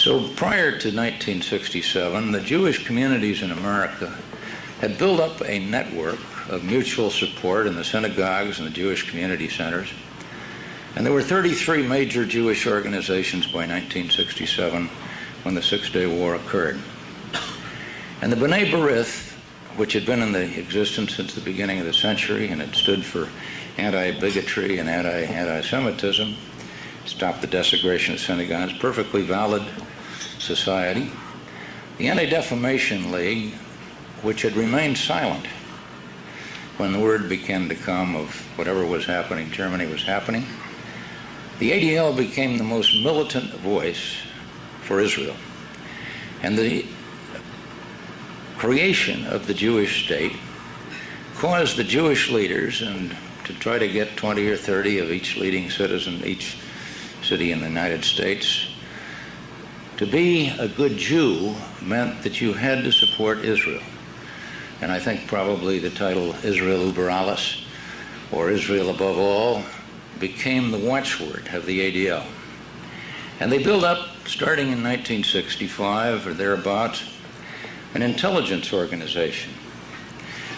So prior to 1967, the Jewish communities in America had built up a network of mutual support in the synagogues and the Jewish community centers. And there were 33 major Jewish organizations by 1967 when the Six-Day War occurred. And the B'nai B'rith, which had been in the existence since the beginning of the century and had stood for anti-bigotry and anti-Semitism, stopped the desecration of synagogues, perfectly valid society. The Anti-Defamation League, which had remained silent when the word began to come of whatever was happening, Germany was happening, the ADL became the most militant voice for Israel. And the creation of the Jewish state caused the Jewish leaders, and to try to get 20 or 30 of each leading citizen, each city in the United States, to be a good Jew meant that you had to support Israel. And I think probably the title Israel über alles, or Israel above all, became the watchword of the ADL. And they built up, starting in 1965 or thereabouts, an intelligence organization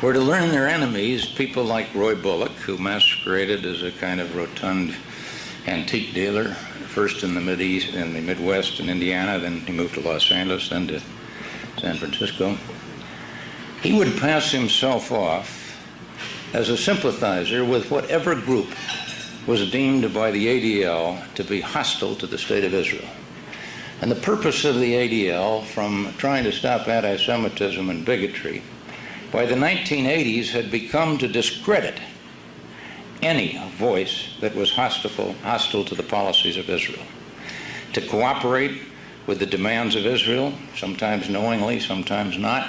where, to learn their enemies, people like Roy Bullock, who masqueraded as a kind of rotund antique dealer, first in the Midwest in Indiana, then he moved to Los Angeles, then to San Francisco. He would pass himself off as a sympathizer with whatever group was deemed by the ADL to be hostile to the state of Israel. And the purpose of the ADL, from trying to stop anti-Semitism and bigotry, by the 1980s had become to discredit any voice that was hostile to the policies of Israel, to cooperate with the demands of Israel, sometimes knowingly, sometimes not.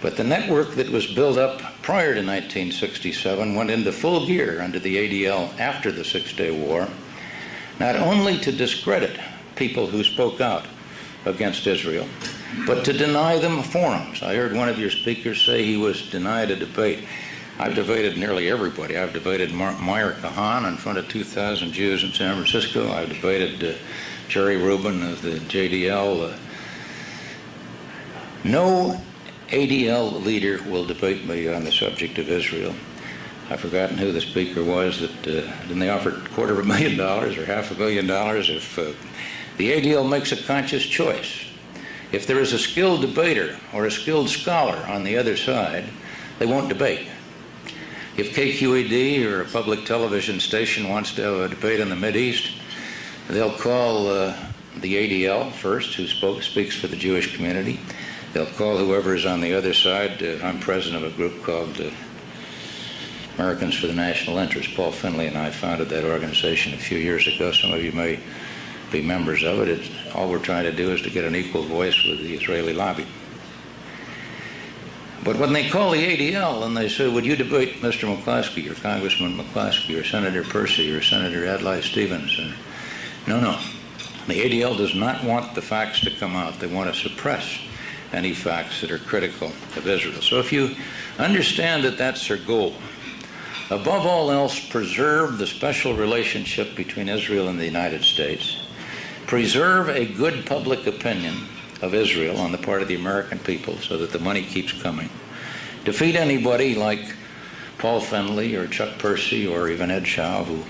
But the network that was built up prior to 1967 went into full gear under the ADL after the Six-Day War, not only to discredit people who spoke out against Israel, but to deny them forums. I heard one of your speakers say he was denied a debate. I've debated nearly everybody. I've debated Meir Kahan in front of 2,000 Jews in San Francisco. I've debated Jerry Rubin of the JDL. No ADL leader will debate me on the subject of Israel. I've forgotten who the speaker was that then they offered $250,000 or $500,000 if the ADL makes a conscious choice. If there is a skilled debater or a skilled scholar on the other side, they won't debate. If KQED or a public television station wants to have a debate in the Mideast, they'll call the ADL first, who speaks for the Jewish community. They'll call whoever is on the other side. I'm president of a group called Americans for the National Interest. Paul Finley and I founded that organization a few years ago. Some of you may be members of it. All we're trying to do is to get an equal voice with the Israeli lobby. But when they call the ADL and they say, would you debate Mr. McCloskey or Congressman McCloskey or Senator Percy or Senator Adlai Stevens? No. The ADL does not want the facts to come out. They want to suppress any facts that are critical of Israel. So if you understand that that's their goal, above all else, preserve the special relationship between Israel and the United States, preserve a good public opinion of Israel on the part of the American people so that the money keeps coming, defeat anybody like Paul Finley or Chuck Percy or even Ed Shaw, who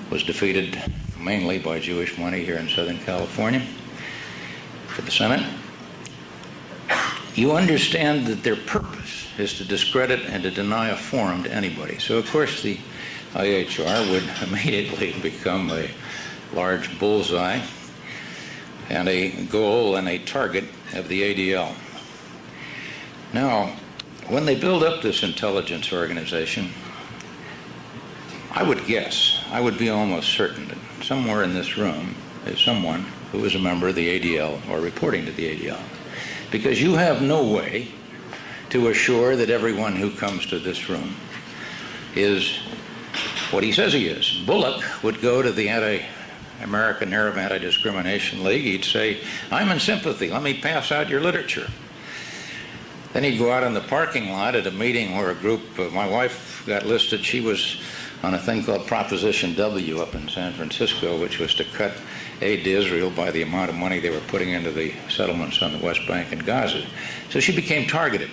was defeated mainly by Jewish money here in Southern California for the Senate. You understand that their purpose is to discredit and to deny a forum to anybody. So, of course, the IHR would immediately become a large bullseye and a goal and a target of the ADL. Now, when they build up this intelligence organization, I would guess, I would be almost certain that somewhere in this room is someone who is a member of the ADL or reporting to the ADL. Because you have no way to assure that everyone who comes to this room is what he says he is. Bullock would go to the American Arab Anti-Discrimination League. He'd say, I'm in sympathy. Let me pass out your literature. Then he'd go out in the parking lot at a meeting where a group, my wife got listed. She was on a thing called Proposition W up in San Francisco, which was to cut aid to Israel by the amount of money they were putting into the settlements on the West Bank and Gaza. So she became targeted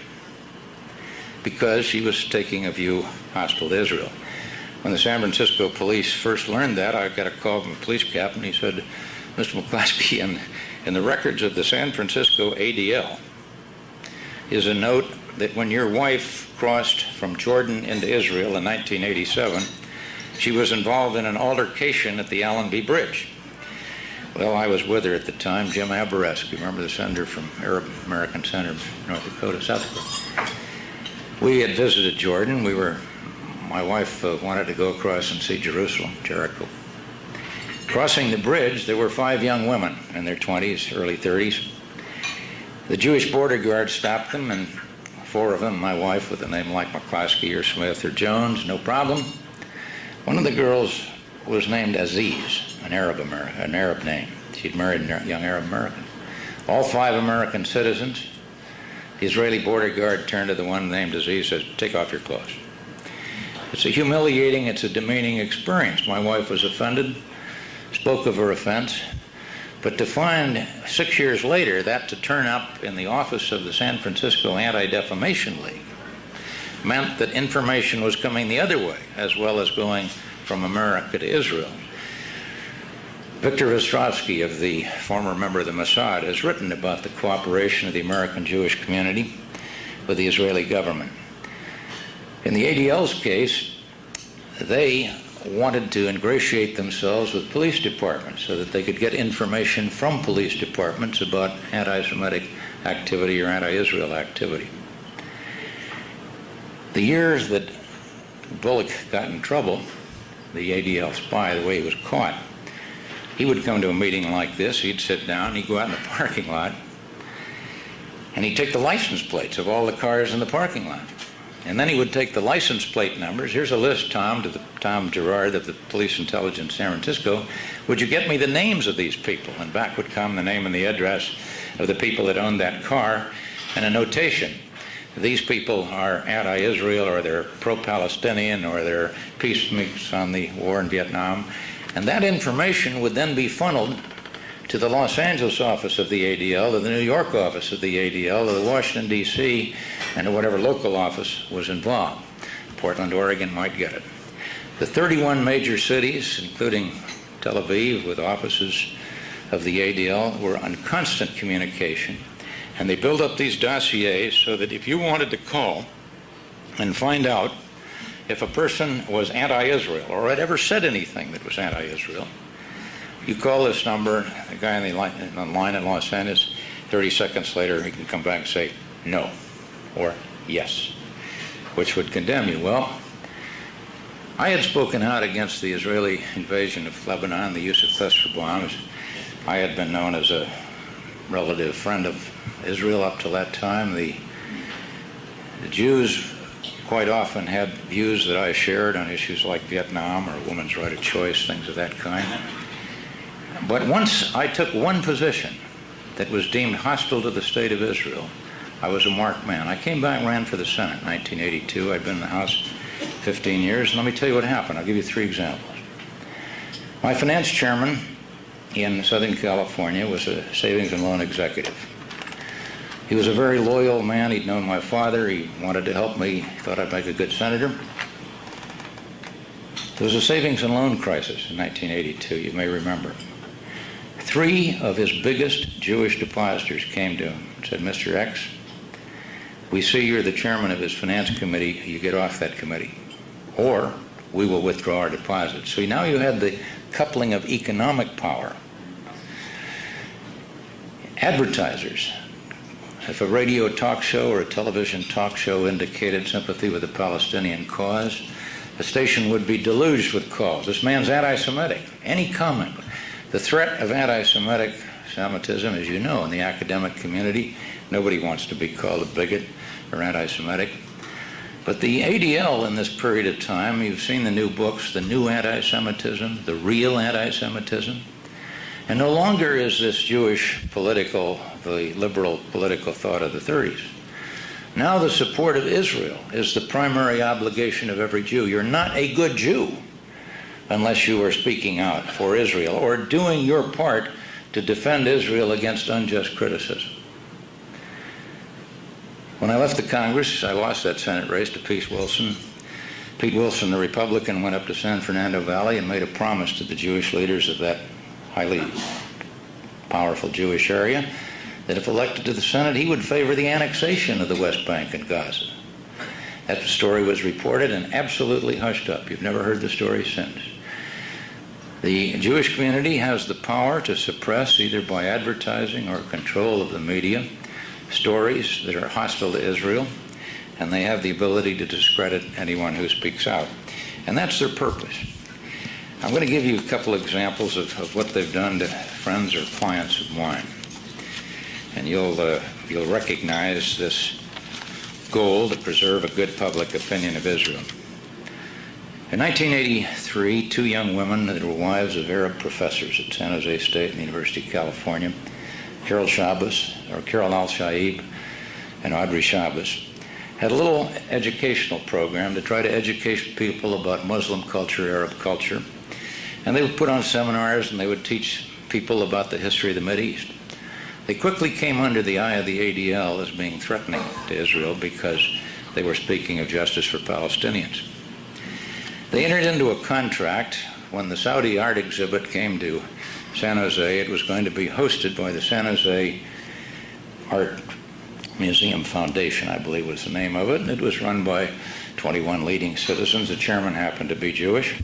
because she was taking a view hostile to Israel. When the San Francisco police first learned that, I got a call from a police captain. He said, Mr. McCloskey, in the records of the San Francisco ADL is a note that when your wife crossed from Jordan into Israel in 1987, she was involved in an altercation at the Allenby Bridge. Well, I was with her at the time, Jim Aberesk. You remember the senator from Arab American Center, North Dakota, South Dakota. We had visited Jordan. My wife wanted to go across and see Jerusalem, Jericho. Crossing the bridge, there were 5 young women in their 20s, early 30s. The Jewish border guard stopped them, and 4 of them, my wife with a name like McCloskey or Smith or Jones, no problem. One of the girls was named Aziz, an Arab name. She'd married a young Arab American. All 5 American citizens. The Israeli border guard turned to the one named Aziz and said, take off your clothes. It's a humiliating, it's a demeaning experience. My wife was offended, spoke of her offense, but to find 6 years later that to turn up in the office of the San Francisco Anti-Defamation League meant that information was coming the other way, as well as going from America to Israel. Victor Ostrovsky, of the former member of the Mossad, has written about the cooperation of the American Jewish community with the Israeli government. In the ADL's case, they wanted to ingratiate themselves with police departments so that they could get information from police departments about anti-Semitic activity or anti-Israel activity. The years that Bullock got in trouble, the ADL spy, the way he was caught, he would come to a meeting like this, he'd sit down, he'd go out in the parking lot, and he'd take the license plates of all the cars in the parking lot. And then he would take the license plate numbers. Here's a list, Tom, to Tom Gerard of the Police Intelligence San Francisco. Would you get me the names of these people? And back would come the name and the address of the people that owned that car and a notation. These people are anti-Israel, or they're pro-Palestinian, or they're peacemaking on the war in Vietnam. And that information would then be funneled to the Los Angeles office of the ADL, to the New York office of the ADL, to the Washington, D.C., and to whatever local office was involved. Portland, Oregon might get it. The 31 major cities, including Tel Aviv, with offices of the ADL, were on constant communication. And they built up these dossiers so that if you wanted to call and find out if a person was anti-Israel or had ever said anything that was anti-Israel, you call this number, the guy on the line in Los Angeles, 30 seconds later he can come back and say no or yes, which would condemn you. Well, I had spoken out against the Israeli invasion of Lebanon, the use of cluster bombs. I had been known as a relative friend of Israel up till that time. The Jews quite often had views that I shared on issues like Vietnam or women's right of choice, things of that kind. But once I took one position that was deemed hostile to the state of Israel, I was a marked man. I came back and ran for the Senate in 1982. I'd been in the House 15 years. And let me tell you what happened. I'll give you 3 examples. My finance chairman in Southern California was a savings and loan executive. He was a very loyal man. He'd known my father. He wanted to help me. He thought I'd make a good senator. There was a savings and loan crisis in 1982, you may remember. 3 of his biggest Jewish depositors came to him and said, Mr. X, we see you're the chairman of this finance committee. You get off that committee, or we will withdraw our deposits. So now you had the coupling of economic power. Advertisers. If a radio talk show or a television talk show indicated sympathy with the Palestinian cause, the station would be deluged with calls. This man's anti-Semitic. Any comment. The threat of anti-Semitic Semitism, as you know, in the academic community, nobody wants to be called a bigot or anti-Semitic. But the ADL in this period of time, you've seen the new books, the new anti-Semitism, the real anti-Semitism. And no longer is this Jewish political, the liberal political thought of the 30s. Now the support of Israel is the primary obligation of every Jew. You're not a good Jew unless you are speaking out for Israel or doing your part to defend Israel against unjust criticism. When I left the Congress, I lost that Senate race to Pete Wilson. Pete Wilson, the Republican, went up to San Fernando Valley and made a promise to the Jewish leaders of that highly powerful Jewish area that if elected to the Senate, he would favor the annexation of the West Bank and Gaza. That story was reported and absolutely hushed up. You've never heard the story since. The Jewish community has the power to suppress, either by advertising or control of the media, stories that are hostile to Israel, and they have the ability to discredit anyone who speaks out. And that's their purpose. I'm going to give you a couple examples of what they've done to friends or clients of mine. And you'll recognize this goal to preserve a good public opinion of Israel. In 1983, two young women that were wives of Arab professors at San Jose State and the University of California, Carol Al-Shaib and Audrey Shabbos, had a little educational program to try to educate people about Muslim culture, Arab culture. And they would put on seminars and they would teach people about the history of the Mideast. They quickly came under the eye of the ADL as being threatening to Israel because they were speaking of justice for Palestinians. They entered into a contract when the Saudi art exhibit came to San Jose. It was going to be hosted by the San Jose Art Museum Foundation, I believe was the name of it. It was run by 21 leading citizens. The chairman happened to be Jewish.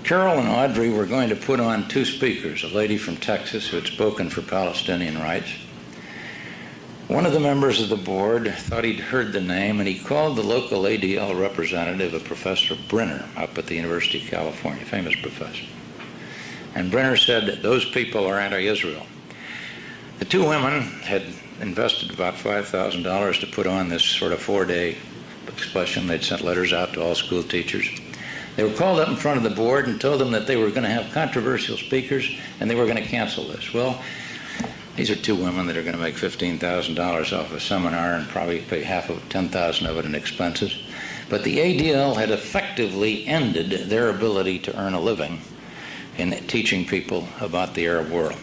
Carol and Audrey were going to put on two speakers, a lady from Texas who had spoken for Palestinian rights. One of the members of the board thought he'd heard the name, and he called the local ADL representative, a Professor Brenner, up at the University of California, famous professor. And Brenner said that those people are anti-Israel. The two women had invested about $5,000 to put on this sort of 4-day expression. They'd sent letters out to all school teachers. They were called up in front of the board and told them that they were going to have controversial speakers and they were going to cancel this. Well, these are two women that are going to make $15,000 off a seminar and probably pay half of $10,000 of it in expenses. But the ADL had effectively ended their ability to earn a living in teaching people about the Arab world.